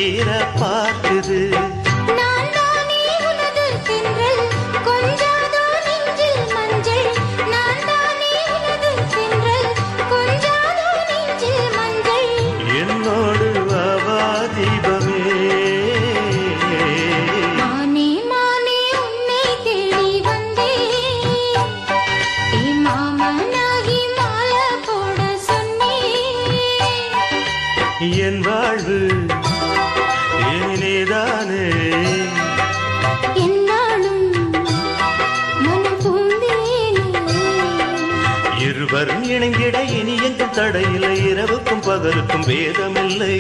ஈர பார்க்குது. என்னோடு வாவா தீபமே மானே மானே உன்னை தேடி வந்தேன் மாமனாகி மாலை போட சொன்னேன். என் வாழ்வு ஏனேதானே என்னாலும் மனம் பூந்தேனே. இருவரும் இணைந்திட இனி எங்கும் தடையில்லை இரவுக்கும் பகலுக்கும் வேதமில்லை.